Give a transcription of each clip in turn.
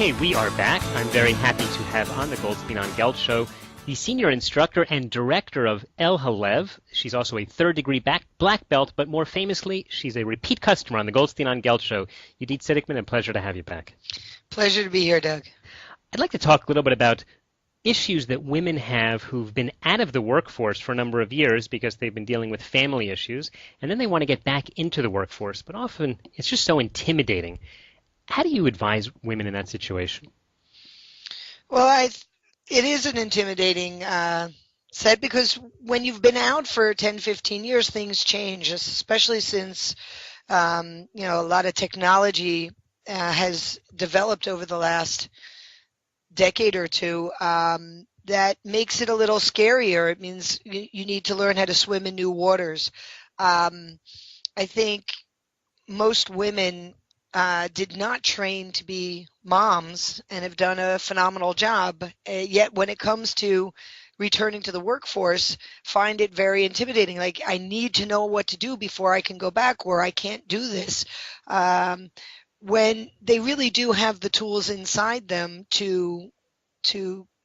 Okay, we are back. I'm very happy to have on the Goldstein on Gelt show the senior instructor and director of Halev. She's also a third-degree black belt, but more famously, she's a repeat customer on the Goldstein on Gelt show. Yehudit Sidikman, a pleasure to have you back. Pleasure to be here, Doug. I'd like to talk a little bit about issues that women have who've been out of the workforce for a number of years because they've been dealing with family issues, and then they want to get back into the workforce, but often it's just so intimidating. How do you advise women in that situation? Well, it is an intimidating set because when you've been out for 10, 15 years, things change, especially since a lot of technology has developed over the last decade or two. That makes it a little scarier. It means you need to learn how to swim in new waters. I think most women did not train to be moms and have done a phenomenal job. Yet when it comes to returning to the workforce, find it very intimidating. Like, I need to know what to do before I can go back, or I can't do this. When they really do have the tools inside them to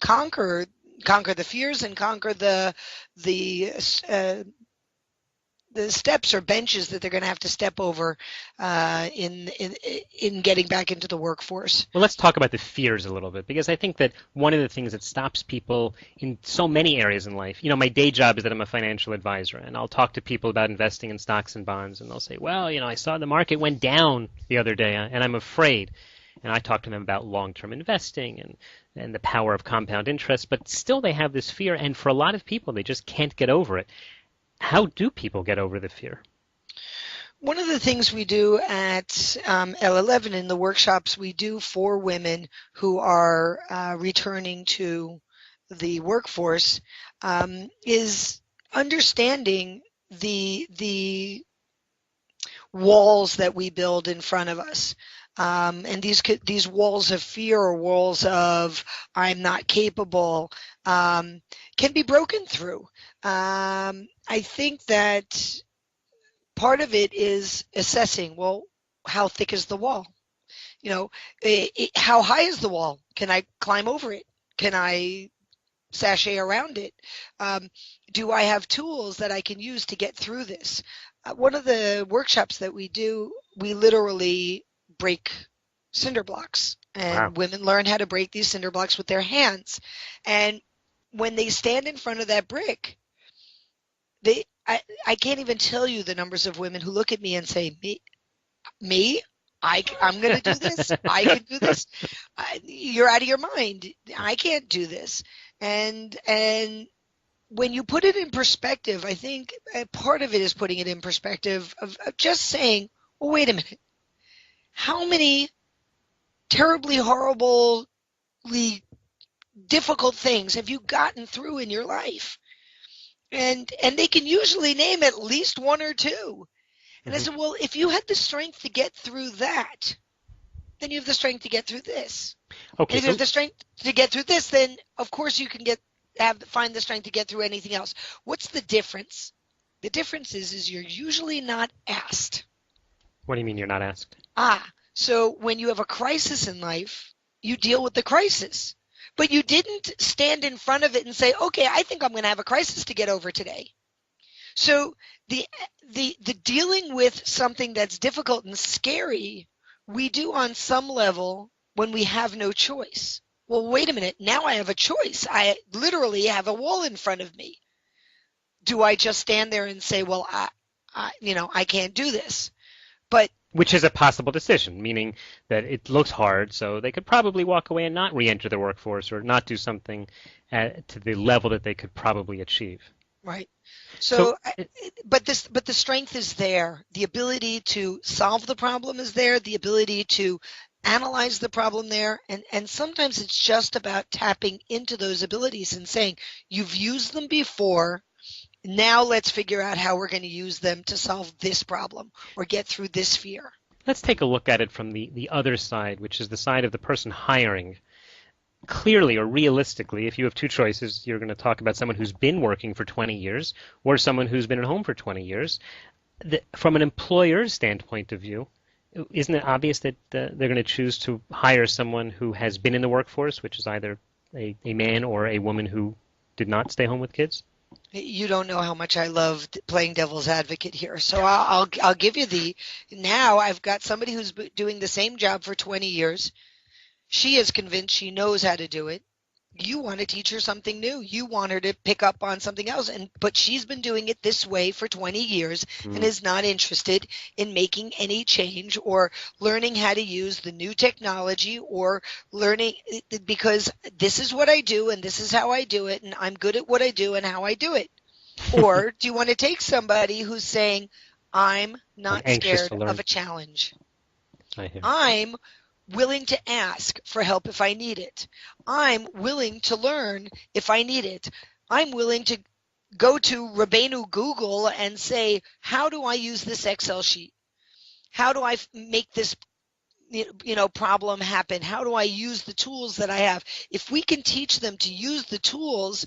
conquer the fears and conquer the steps or benches that they're going to have to step over in getting back into the workforce. Well, let's talk about the fears a little bit, because I think that one of the things that stops people in so many areas in life, my day job is that I'm a financial advisor, and I'll talk to people about investing in stocks and bonds, and they'll say, well, I saw the market went down the other day, and I'm afraid. And I talk to them about long-term investing and the power of compound interest, but still they have this fear, and for a lot of people, they just can't get over it. How do people get over the fear? One of the things we do at L11 in the workshops we do for women who are returning to the workforce is understanding the walls that we build in front of us. And these walls of fear or walls of I'm not capable can be broken through. I think that part of it is assessing, well, how thick is the wall? How high is the wall? Can I climb over it? Can I sashay around it? Do I have tools that I can use to get through this? One of the workshops that we do, we literally break cinder blocks, and Wow. Women learn how to break these cinder blocks with their hands. And when they stand in front of that brick, I can't even tell you the numbers of women who look at me and say, me? I'm going to do this. I can do this. You're out of your mind. I can't do this. And when you put it in perspective, I think part of it is putting it in perspective of just saying, well, wait a minute. How many terribly, horribly difficult things have you gotten through in your life? And they can usually name at least one or two. And I said, well, if you had the strength to get through that, then you have the strength to get through this. Okay, And if you have the strength to get through this, then of course you can find the strength to get through anything else. What's the difference? The difference is you're usually not asked. What do you mean you're not asked? So when you have a crisis in life, you deal with the crisis. But you didn't stand in front of it and say, okay, I think I'm going to have a crisis to get over today. So the dealing with something that's difficult and scary, we do on some level when we have no choice. Well, wait a minute. Now I have a choice. I literally have a wall in front of me. Do I just stand there and say, well, I can't do this? But which is a possible decision, meaning that it looks hard, so they could probably walk away and not re-enter the workforce or not do something to the level that they could probably achieve. Right. But the strength is there. The ability to solve the problem is there. The ability to analyze the problem there. And sometimes it's just about tapping into those abilities and saying, you've used them before. Now let's figure out how we're going to use them to solve this problem or get through this fear. Let's take a look at it from the other side, which is the side of the person hiring. Clearly or realistically, if you have two choices, you're going to talk about someone who's been working for 20 years or someone who's been at home for 20 years. From an employer's standpoint of view, Isn't it obvious that they're going to choose to hire someone who has been in the workforce, which is either a man or a woman who did not stay home with kids? You don't know how much I love playing devil's advocate here. So I'll give you now I've got somebody who's doing the same job for 20 years. She is convinced she knows how to do it. You want to teach her something new. You want her to pick up on something else, but she's been doing it this way for 20 years and is not interested in making any change or learning how to use the new technology or learning, because this is what I do and this is how I do it and I'm good at what I do and how I do it. Or do you want to take somebody who's saying, I'm not scared of a challenge. I hear. I'm willing to ask for help if I need it. I'm willing to learn if I need it. I'm willing to go to Rabbeinu Google and say, how do I use this Excel sheet? How do I make this problem happen? How do I use the tools that I have? If we can teach them to use the tools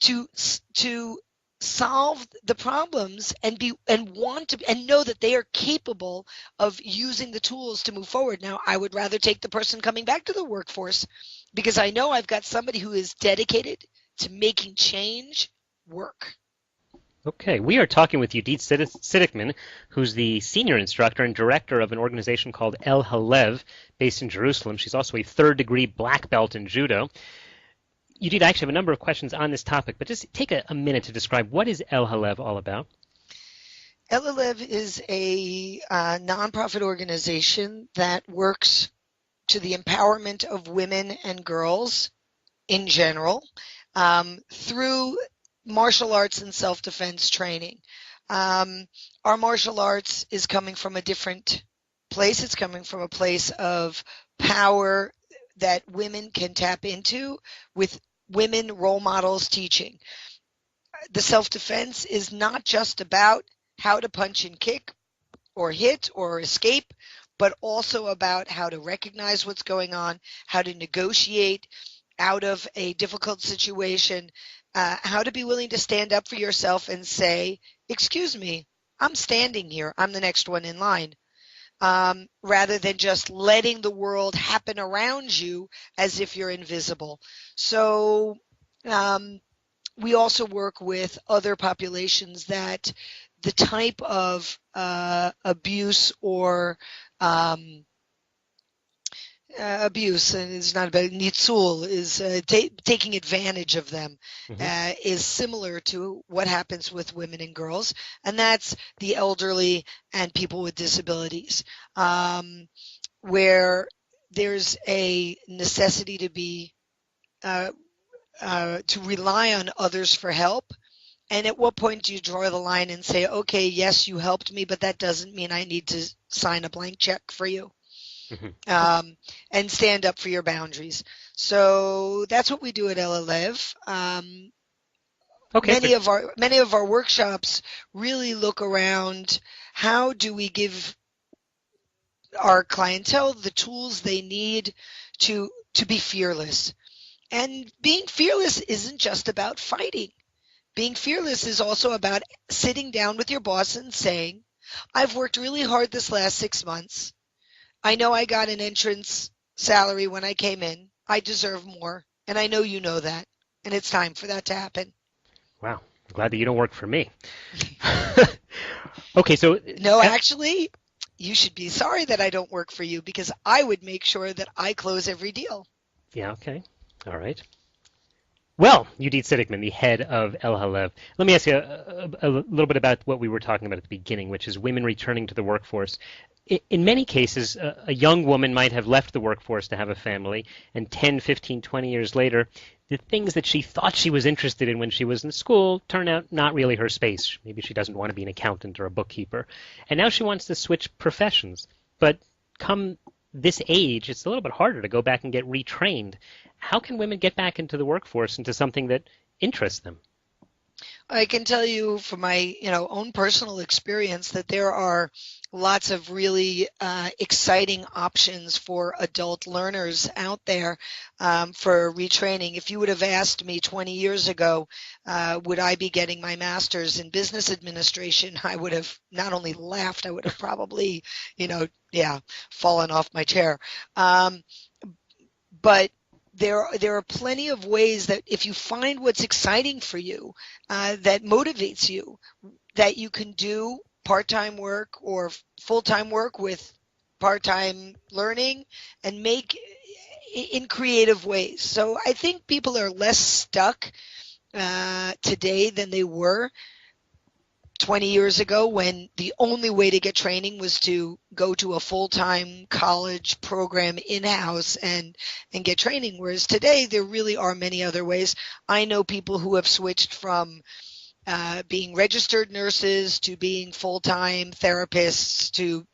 to solve the problems and know that they are capable of using the tools to move forward. Now, I would rather take the person coming back to the workforce because I know I've got somebody who is dedicated to making change work. Okay, we are talking with Yehudit Sidikman, who's the senior instructor and director of an organization called Halev, based in Jerusalem. She's also a third-degree black belt in judo. Yehudit, I actually have a number of questions on this topic, but just take a minute to describe what is Halev all about. Halev is a nonprofit organization that works to the empowerment of women and girls in general through martial arts and self-defense training. Our martial arts is coming from a different place. It's coming from a place of power that women can tap into with women role models teaching. The self-defense is not just about how to punch and kick or hit or escape, but also about how to recognize what's going on, how to negotiate out of a difficult situation, how to be willing to stand up for yourself and say, excuse me, I'm standing here, I'm the next one in line. Rather than just letting the world happen around you as if you're invisible. So we also work with other populations that the type of abuse or abuse, and it's not about nitzul, is taking advantage of them, is similar to what happens with women and girls, and that's the elderly and people with disabilities, where there's a necessity to be to rely on others for help. And at what point do you draw the line and say, okay, yes, you helped me, but that doesn't mean I need to sign a blank check for you. And stand up for your boundaries. So that's what we do at Halev. Okay. Many of our workshops really look around how do we give our clientele the tools they need to be fearless. And being fearless isn't just about fighting. Being fearless is also about sitting down with your boss and saying, I've worked really hard this last 6 months. I know I got an entrance salary when I came in. I deserve more, and I know you know that, and it's time for that to happen. Wow. I'm glad that you don't work for me. Okay, so... No, actually, you should be sorry that I don't work for you because I would make sure that I close every deal. Yeah, okay. All right. Well, Yehudit Sidickman, the head of Halev, let me ask you a little bit about what we were talking about at the beginning, which is women returning to the workforce. In many cases, a young woman might have left the workforce to have a family, and 10, 15, 20 years later, the things that she thought she was interested in when she was in school turn out not really her space. Maybe she doesn't want to be an accountant or a bookkeeper. And now she wants to switch professions. But come this age, it's a little bit harder to go back and get retrained. How can women get back into the workforce, into something that interests them? I can tell you from my, own personal experience that there are lots of really exciting options for adult learners out there for retraining. If you would have asked me 20 years ago, would I be getting my master's in business administration, I would have not only laughed, I would have probably, fallen off my chair. But there are plenty of ways that if you find what's exciting for you, that motivates you, that you can do part-time work or full-time work with part-time learning and make in creative ways. So I think people are less stuck today than they were 20 years ago, when the only way to get training was to go to a full-time college program in-house and get training, whereas today there really are many other ways. I know people who have switched from being registered nurses to being full-time therapists to,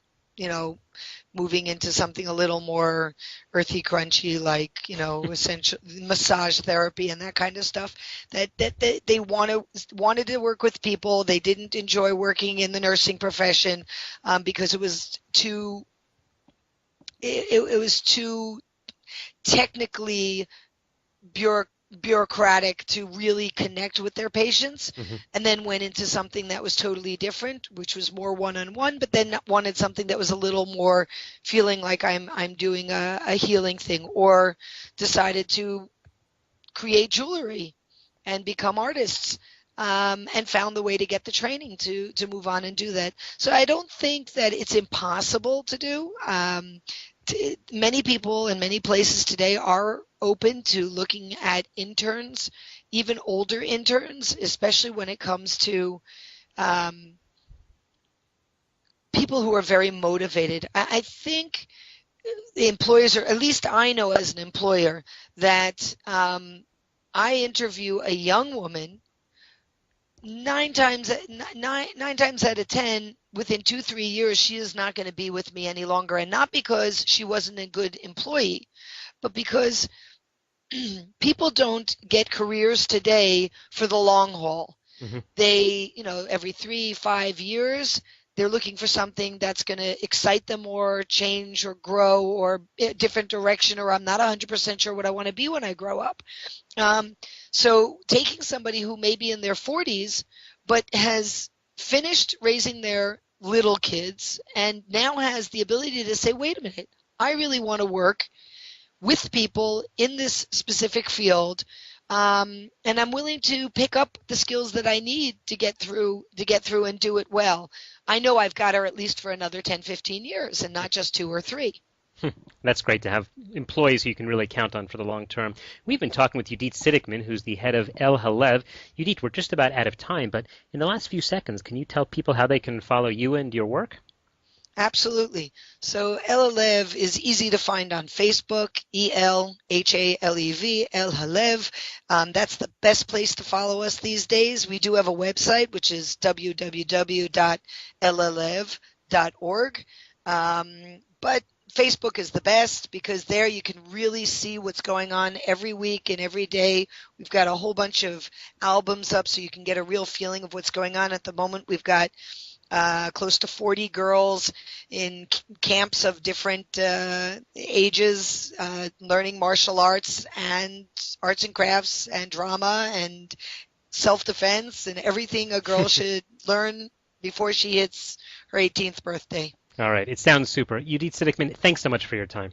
moving into something a little more earthy, crunchy, like, essential massage therapy and that kind of stuff, that they wanted to work with people. They didn't enjoy working in the nursing profession because it was too technically bureaucratic to really connect with their patients, and then went into something that was totally different, which was more one-on-one, but then wanted something that was a little more feeling like I'm doing a healing thing, or decided to create jewelry and become artists, and found the way to get the training to move on and do that. So I don't think that it's impossible to do. Many people in many places today are open to looking at interns, even older interns, especially when it comes to people who are very motivated. I think the employers, or at least I know as an employer, that I interview a young woman nine times out of 10, within 2-3 years, she is not going to be with me any longer. And not because she wasn't a good employee, but because people don't get careers today for the long haul. They, every 3-5 years, they're looking for something that's going to excite them or change or grow or a different direction, or I'm not 100% sure what I want to be when I grow up. So taking somebody who may be in their 40s but has finished raising their little kids and now has the ability to say, wait a minute, I really want to work with people in this specific field, and I'm willing to pick up the skills that I need to get through and do it well. I know I've got her at least for another 10-15 years and not just 2 or 3. That's great to have employees who you can really count on for the long term. We've been talking with Yehudit Sidickman, who's the head of El Halev. Yehudit, we're just about out of time, but in the last few seconds, can you tell people how they can follow you and your work? Absolutely. So El Halev is easy to find on Facebook, ELHALEV, El Halev. That's the best place to follow us these days. We do have a website, which is www.lllev.org. But Facebook is the best because there you can really see what's going on every week and every day. We've got a whole bunch of albums up so you can get a real feeling of what's going on. At the moment, we've got close to 40 girls in camps of different ages, learning martial arts and crafts and drama and self-defense and everything a girl should learn before she hits her 18th birthday. All right. It sounds super. Yehudit Sidickman, thanks so much for your time.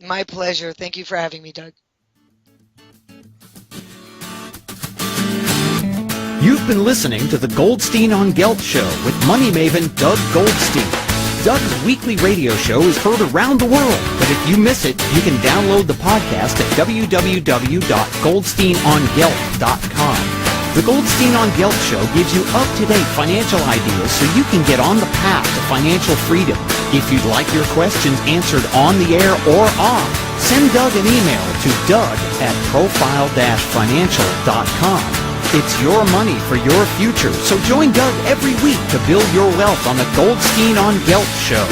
My pleasure. Thank you for having me, Doug. You've been listening to the Goldstein on Gelt show with money maven Doug Goldstein. Doug's weekly radio show is heard around the world, but if you miss it, you can download the podcast at www.goldsteinongelt.com. The Goldstein on Gelt show gives you up-to-date financial ideas so you can get on the path to financial freedom. If you'd like your questions answered on the air or off, send Doug an email to doug@profile-financial.com. It's your money for your future, so join Doug every week to build your wealth on the Goldstein on Gelt show.